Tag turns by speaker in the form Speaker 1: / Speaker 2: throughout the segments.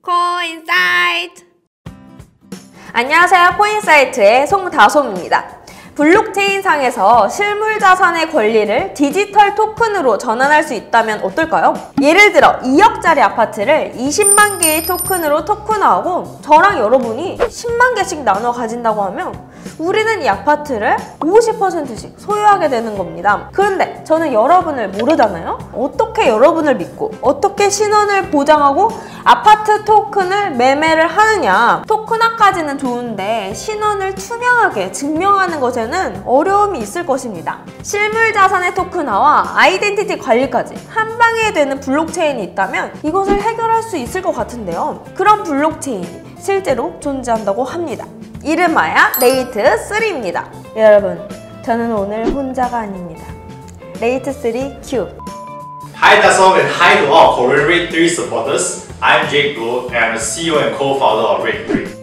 Speaker 1: 코인사이트! 안녕하세요. 코인사이트의 송다솜입니다. 블록체인상에서 실물자산의 권리를 디지털 토큰으로 전환할 수 있다면 어떨까요? 예를 들어 2억짜리 아파트를 20만 개의 토큰으로 토큰화하고 저랑 여러분이 10만 개씩 나눠 가진다고 하면 우리는 이 아파트를 50%씩 소유하게 되는 겁니다. 그런데 저는 여러분을 모르잖아요? 어떻게 여러분을 믿고 어떻게 신원을 보장하고 아파트 토큰을 매매를 하느냐? 토큰화까지는 좋은데 신원을 투명하게 증명하는 것에는 어려움이 있을 것입니다. 실물 자산의 토큰화와 아이덴티티 관리까지 한 방에 되는 블록체인이 있다면 이것을 해결할 수 있을 것 같은데요. 그런 블록체인이 실제로 존재한다고 합니다. 이름하여 레이트3입니다. 여러분, 저는 오늘 혼자가 아닙니다. 레이트3 큐!
Speaker 2: Hi Dasom and hi to all Korean Rate3 supporters. I'm Jake Goh and I'm the CEO and co-founder of Rate3.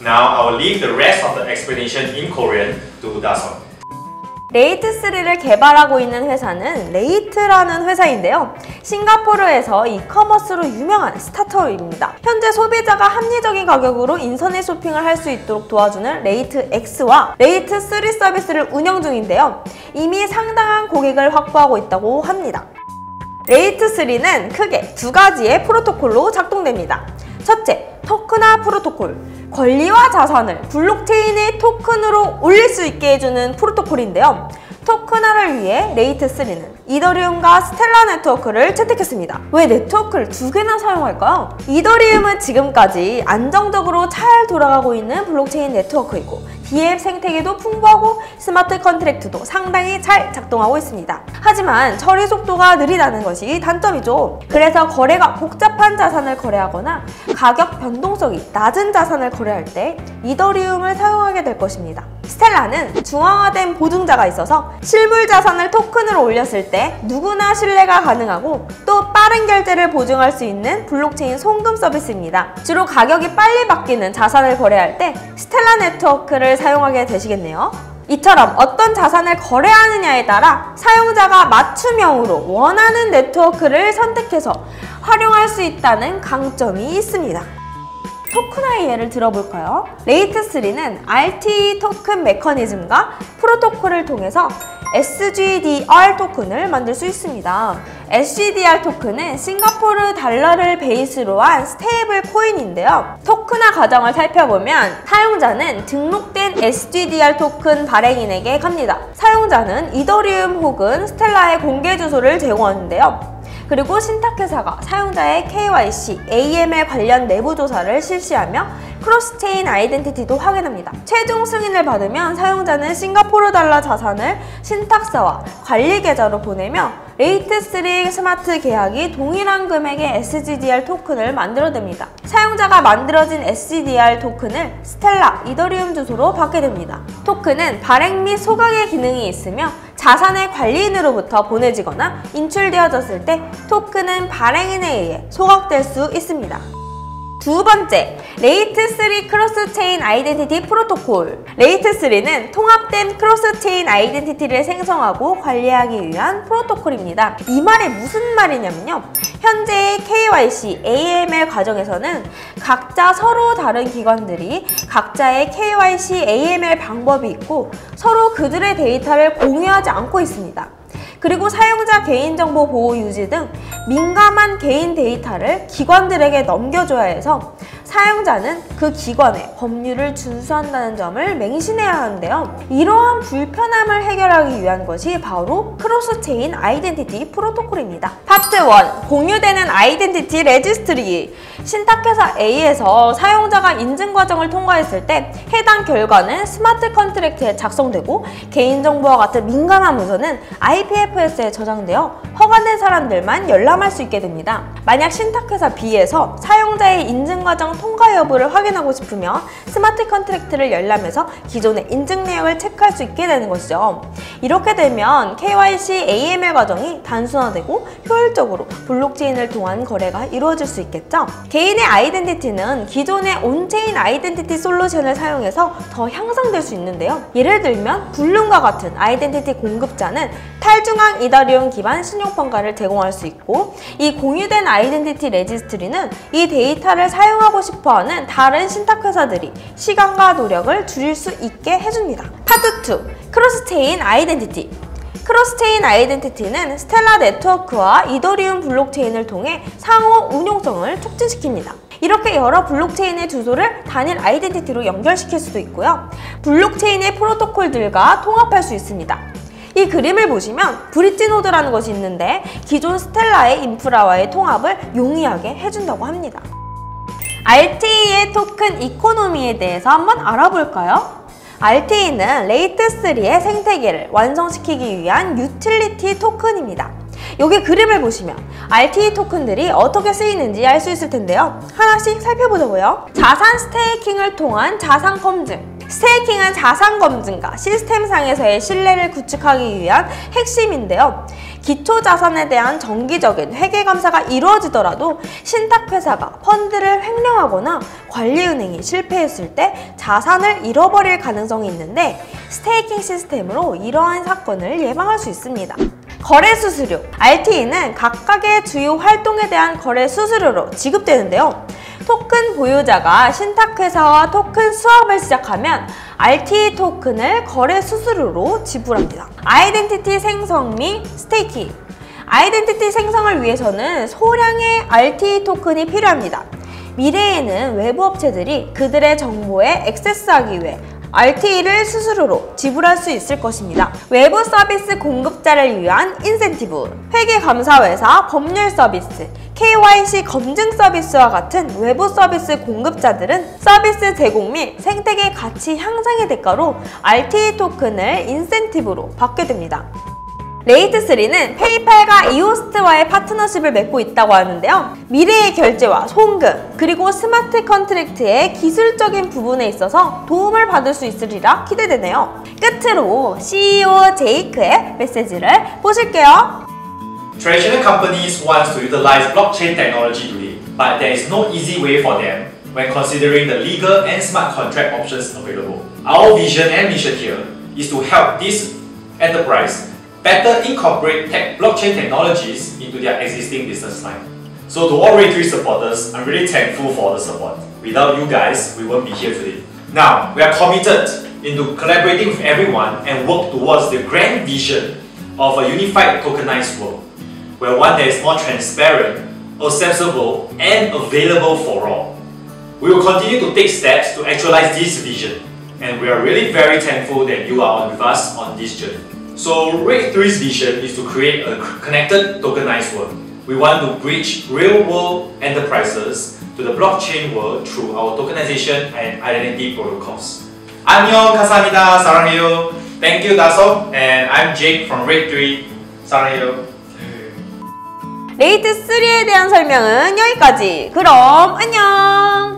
Speaker 2: Now I will leave the rest of the explanation in Korean to Dasom.
Speaker 1: 레이트3를 개발하고 있는 회사는 레이트라는 회사인데요. 싱가포르에서 이커머스로 유명한 스타트업입니다. 현재 소비자가 합리적인 가격으로 인터넷 쇼핑을 할 수 있도록 도와주는 레이트X와 레이트3 서비스를 운영 중인데요. 이미 상당한 고객을 확보하고 있다고 합니다. 레이트3는 크게 두 가지의 프로토콜로 작동됩니다. 첫째, 토큰화 프로토콜. 권리와 자산을 블록체인의 토큰으로 올릴 수 있게 해주는 프로토콜인데요. 토큰화를 위해 레이트3는 이더리움과 스텔라 네트워크를 채택했습니다. 왜 네트워크를 두 개나 사용할까요? 이더리움은 지금까지 안정적으로 잘 돌아가고 있는 블록체인 네트워크이고 DApp 생태계도 풍부하고 스마트 컨트랙트도 상당히 잘 작동하고 있습니다. 하지만 처리 속도가 느리다는 것이 단점이죠. 그래서 거래가 복잡한 자산을 거래하거나 가격 변동성이 낮은 자산을 거래할 때 이더리움을 사용하게 될 것입니다. 스텔라는 중앙화된 보증자가 있어서 실물 자산을 토큰으로 올렸을 때 누구나 신뢰가 가능하고 또 빠른 결제를 보증할 수 있는 블록체인 송금 서비스입니다. 주로 가격이 빨리 바뀌는 자산을 거래할 때 스텔라 네트워크를 사용하게 되시겠네요. 이처럼 어떤 자산을 거래하느냐에 따라 사용자가 맞춤형으로 원하는 네트워크를 선택해서 활용할 수 있다는 강점이 있습니다. 토큰화의 예를 들어볼까요? 레이트3는 RTE 토큰 메커니즘과 프로토콜을 통해서 SGDR 토큰을 만들 수 있습니다. SGDR 토큰은 싱가포르 달러를 베이스로 한 스테이블 코인인데요. 토큰화 과정을 살펴보면 사용자는 등록된 SGDR 토큰 발행인에게 갑니다. 사용자는 이더리움 혹은 스텔라의 공개 주소를 제공하는데요. 그리고 신탁회사가 사용자의 KYC, AML 관련 내부 조사를 실시하며 크로스체인 아이덴티티도 확인합니다. 최종 승인을 받으면 사용자는 싱가포르 달러 자산을 신탁사와 관리 계좌로 보내며 레이트3 스마트 계약이 동일한 금액의 SGDR 토큰을 만들어냅니다. 사용자가 만들어진 SGDR 토큰을 스텔라, 이더리움 주소로 받게 됩니다. 토큰은 발행 및 소각의 기능이 있으며 자산의 관리인으로부터 보내지거나 인출되어졌을 때 토큰은 발행인에 의해 소각될 수 있습니다. 두 번째, 레이트3 크로스체인 아이덴티티 프로토콜. 레이트3는 통합된 크로스체인 아이덴티티를 생성하고 관리하기 위한 프로토콜입니다. 이 말이 무슨 말이냐면요. 현재의 KYC, AML 과정에서는 각자 서로 다른 기관들이 각자의 KYC, AML 방법이 있고 서로 그들의 데이터를 공유하지 않고 있습니다. 그리고 사용자 개인정보 보호 유지 등 민감한 개인 데이터를 기관들에게 넘겨줘야 해서 사용자는 그 기관의 법률을 준수한다는 점을 맹신해야 하는데요. 이러한 불편함을 해결하기 위한 것이 바로 크로스체인 아이덴티티 프로토콜입니다. 파트 1. 공유되는 아이덴티티 레지스트리. 신탁회사 A에서 사용자가 인증 과정을 통과했을 때 해당 결과는 스마트 컨트랙트에 작성되고 개인정보와 같은 민감한 문서는 IPFS에 저장되어 허가된 사람들만 열람할 수 있게 됩니다. 만약 신탁회사 B에서 사용자의 인증 과정 통과 여부를 확인하고 싶으면 스마트 컨트랙트를 열람해서 기존의 인증 내역을 체크할 수 있게 되는 것이죠. 이렇게 되면 KYC AML 과정이 단순화되고 효율적으로 블록체인을 통한 거래가 이루어질 수 있겠죠. 개인의 아이덴티티는 기존의 온체인 아이덴티티 솔루션을 사용해서 더 향상될 수 있는데요. 예를 들면 블룸과 같은 아이덴티티 공급자는 탈중앙 이더리움 기반 신용평가를 제공할 수 있고, 이 공유된 아이덴티티 레지스트리는 이 데이터를 사용하고 싶어하는 다른 신탁회사들이 시간과 노력을 줄일 수 있게 해줍니다. 파트 2. 크로스체인 아이덴티티. 크로스체인 아이덴티티는 스텔라 네트워크와 이더리움 블록체인을 통해 상호 운용성을 촉진시킵니다. 이렇게 여러 블록체인의 주소를 단일 아이덴티티로 연결시킬 수도 있고요. 블록체인의 프로토콜들과 통합할 수 있습니다. 이 그림을 보시면 브릿지 노드라는 것이 있는데 기존 스텔라의 인프라와의 통합을 용이하게 해준다고 합니다. RTE의 토큰 이코노미에 대해서 한번 알아볼까요? RTE는 레이트3의 생태계를 완성시키기 위한 유틸리티 토큰입니다. 여기 그림을 보시면 RTE 토큰들이 어떻게 쓰이는지 알 수 있을 텐데요. 하나씩 살펴보자고요. 자산 스테이킹을 통한 자산 검증. 스테이킹은 자산 검증과 시스템상에서의 신뢰를 구축하기 위한 핵심인데요. 기초 자산에 대한 정기적인 회계 감사가 이루어지더라도 신탁회사가 펀드를 횡령하거나 관리은행이 실패했을 때 자산을 잃어버릴 가능성이 있는데, 스테이킹 시스템으로 이러한 사건을 예방할 수 있습니다. 거래 수수료. RTE는 각각의 주요 활동에 대한 거래 수수료로 지급되는데요. 토큰 보유자가 신탁회사와 토큰 수합을 시작하면 RTE 토큰을 거래 수수료로 지불합니다. 아이덴티티 생성 및 스테이킹. 아이덴티티 생성을 위해서는 소량의 RTE 토큰이 필요합니다. 미래에는 외부 업체들이 그들의 정보에 액세스하기 위해 RTE를 수수료로 지불할 수 있을 것입니다. 외부 서비스 공급자를 위한 인센티브, 회계감사회사, 법률 서비스, KYC 검증 서비스와 같은 외부 서비스 공급자들은 서비스 제공 및 생태계 가치 향상의 대가로 RTE 토큰을 인센티브로 받게 됩니다. 레이트3는 페이팔과 이오스트와의 파트너십을 맺고 있다고 하는데요. 미래의 결제와 송금, 그리고 스마트 컨트랙트의 기술적인 부분에 있어서 도움을 받을 수 있으리라 기대되네요. 끝으로 CEO 제이크의 메시지를 보실게요.
Speaker 2: Traditional companies want to utilize blockchain technology today, but there is no easy way for them when considering the legal and smart contract options available. Our vision and mission here is to help this enterprise better incorporate blockchain technologies into their existing business line. So to all Ray3 supporters, I'm really thankful for the support. Without you guys, we won't be here today. Now, we are committed into collaborating with everyone and work towards the grand vision of a unified tokenized world, where one that is more transparent, accessible, and available for all. We will continue to take steps to actualize this vision, and we are really very thankful that you are with us on this journey. So Ray3's vision is to create a connected tokenized world. We want to bridge real-world enterprises to the blockchain world through our tokenization and identity protocols. 안녕, 감사합니다. 사랑해요. Thank you, Daso. And I'm Jake from Ray3. 사랑해요.
Speaker 1: 레이트3에 대한 설명은 여기까지. 그럼 안녕!